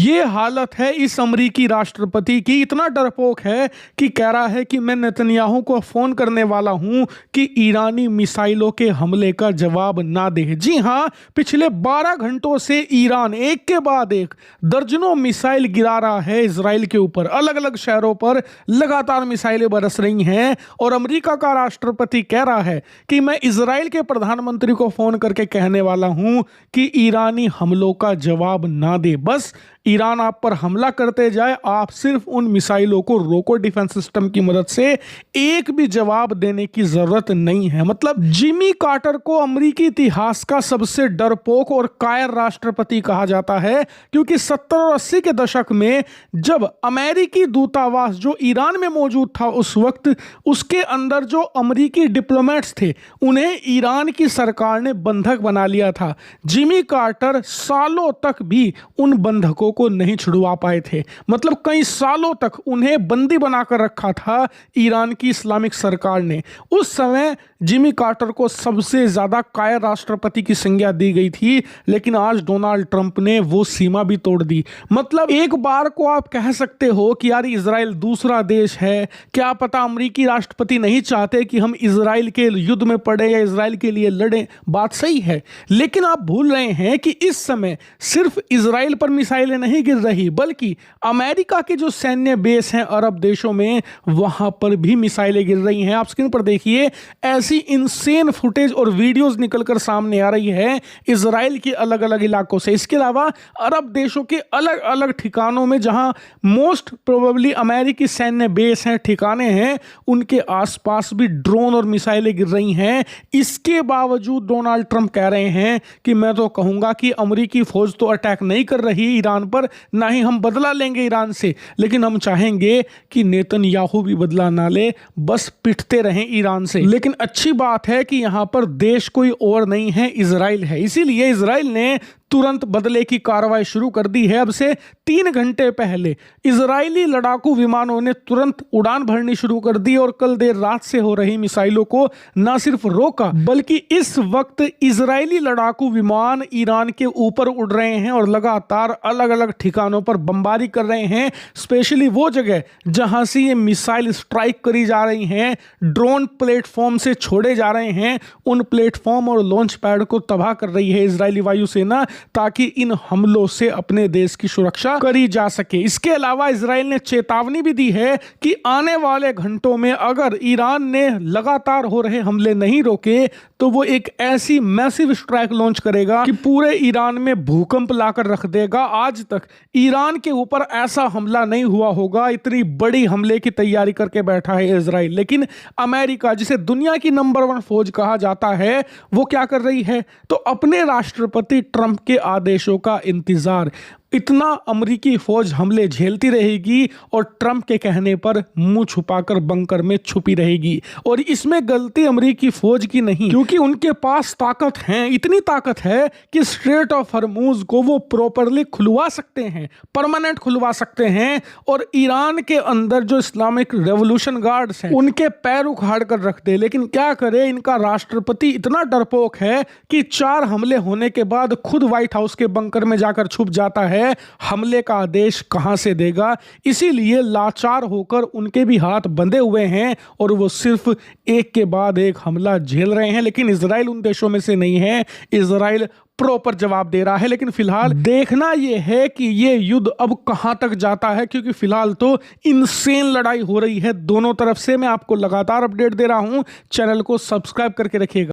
ये हालत है इस अमरीकी राष्ट्रपति की। इतना डरपोक है कि कह रहा है कि मैं नेतन्याहू को फोन करने वाला हूं कि ईरानी मिसाइलों के हमले का जवाब ना दे। जी हां, पिछले 12 घंटों से ईरान एक के बाद एक दर्जनों मिसाइल गिरा रहा है इजराइल के ऊपर। अलग अलग शहरों पर लगातार मिसाइलें बरस रही हैं और अमेरिका का राष्ट्रपति कह रहा है कि मैं इजराइल के प्रधानमंत्री को फोन करके कहने वाला हूं कि ईरानी हमलों का जवाब ना दे। बस ईरान आप पर हमला करते जाए, आप सिर्फ उन मिसाइलों को रोको डिफेंस सिस्टम की मदद से। एक भी जवाब देने की जरूरत नहीं है। मतलब जिमी कार्टर को अमेरिकी इतिहास का सबसे डरपोक और कायर राष्ट्रपति कहा जाता है, क्योंकि 70 और 80 के दशक में जब अमेरिकी दूतावास जो ईरान में मौजूद था उस वक्त, उसके अंदर जो अमेरिकी डिप्लोमेट्स थे उन्हें ईरान की सरकार ने बंधक बना लिया था। जिमी कार्टर सालों तक भी उन बंधकों को नहीं छुड़वा पाए थे। मतलब कई सालों तक उन्हें बंदी बनाकर रखा था ईरान की इस्लामिक सरकार ने। उस समय जिमी कार्टर को सबसे ज्यादा कायर राष्ट्रपति की संज्ञा दी गई थी, लेकिन आज डोनाल्ड ट्रंप ने वो सीमा भी तोड़ दी। मतलब एक बार को आप कह सकते हो कि यार इजराइल दूसरा देश है, क्या पता अमेरिकी राष्ट्रपति नहीं चाहते कि हम इजराइल के युद्ध में पड़े या इजराइल के लिए लड़ें। बात सही है, लेकिन आप भूल रहे हैं कि इस समय सिर्फ इजराइल पर मिसाइलें नहीं गिर रही, बल्कि अमेरिका के जो सैन्य बेस हैं अरब देशों में, वहां पर भी मिसाइलें गिर रही हैं। आप स्क्रीन पर देखिए, ऐसी इनसेन फुटेज और वीडियोस निकलकर सामने आ रही है इजराइल के अलग अलग इलाकों से। इसके अलावा अरब देशों के अलग अलग ठिकानों में जहां मोस्ट प्रोबेबली अमेरिकी सैन्य बेस हैं, ठिकाने हैं, उनके आसपास भी ड्रोन और मिसाइलें गिर रही हैं। इसके बावजूद डोनाल्ड ट्रंप कह रहे हैं कि मैं तो कहूंगा कि अमेरिकी फौज तो अटैक नहीं कर रही ईरान पर, ना ही हम बदला लेंगे ईरान से, लेकिन हम चाहेंगे कि नेतन्याहू भी बदला ना ले, बस पिटते रहें ईरान से। लेकिन अच्छी बात है कि यहां पर देश कोई और नहीं है, इजराइल है। इसीलिए इजराइल ने तुरंत बदले की कार्रवाई शुरू कर दी है। अब से 3 घंटे पहले इजरायली लड़ाकू विमानों ने तुरंत उड़ान भरनी शुरू कर दी और कल देर रात से हो रही मिसाइलों को न सिर्फ रोका, बल्कि इस वक्त इजरायली लड़ाकू विमान ईरान के ऊपर उड़ रहे हैं और लगातार अलग अलग ठिकानों पर बमबारी कर रहे हैं। स्पेशली वो जगह जहां से ये मिसाइल स्ट्राइक करी जा रही हैं, ड्रोन प्लेटफॉर्म से छोड़े जा रहे हैं, उन प्लेटफॉर्म और लॉन्च पैड को तबाह कर रही है इजरायली वायुसेना, ताकि इन हमलों से अपने देश की सुरक्षा करी जा सके। इसके अलावा इजराइल ने चेतावनी भी दी है कि आने वाले घंटों में अगर ईरान ने लगातार हो रहे हमले नहीं रोके तो वो एक ऐसी मैसिव स्ट्राइक लॉन्च करेगा कि पूरे ईरान में भूकंप लाकर रख देगा। आज तक ईरान के ऊपर ऐसा हमला नहीं हुआ होगा, इतनी बड़ी हमले की तैयारी करके बैठा है इजराइल। लेकिन अमेरिका, जिसे दुनिया की नंबर 1 फौज कहा जाता है, वो क्या कर रही है? तो अपने राष्ट्रपति ट्रंप के आदेशों का इंतजार। इतना अमेरिकी फौज हमले झेलती रहेगी और ट्रंप के कहने पर मुंह छुपाकर बंकर में छुपी रहेगी। और इसमें गलती अमेरिकी फौज की नहीं, क्योंकि उनके पास ताकत है, इतनी ताकत है कि स्ट्रेट ऑफ हॉर्मुज को वो प्रॉपरली खुलवा सकते हैं, परमानेंट खुलवा सकते हैं। और ईरान के अंदर जो इस्लामिक रेवोल्यूशन गार्ड्स हैं उनके पैर उखाड़ कर रख दे। लेकिन क्या करे, इनका राष्ट्रपति इतना डरपोक है कि 4 हमले होने के बाद खुद व्हाइट हाउस के बंकर में जाकर छुप जाता है। हमले का आदेश कहां से देगा? इसीलिए लाचार होकर उनके भी हाथ बंधे हुए हैं और वो सिर्फ एक के बाद एक हमला झेल रहे हैं। लेकिन इजराइल उन देशों में से नहीं है, इजराइल प्रॉपर जवाब दे रहा है। लेकिन फिलहाल देखना यह है कि यह युद्ध अब कहां तक जाता है, क्योंकि फिलहाल तो इनसेन लड़ाई हो रही है दोनों तरफ से। मैं आपको लगातार अपडेट दे रहा हूं, चैनल को सब्सक्राइब करके रखिएगा।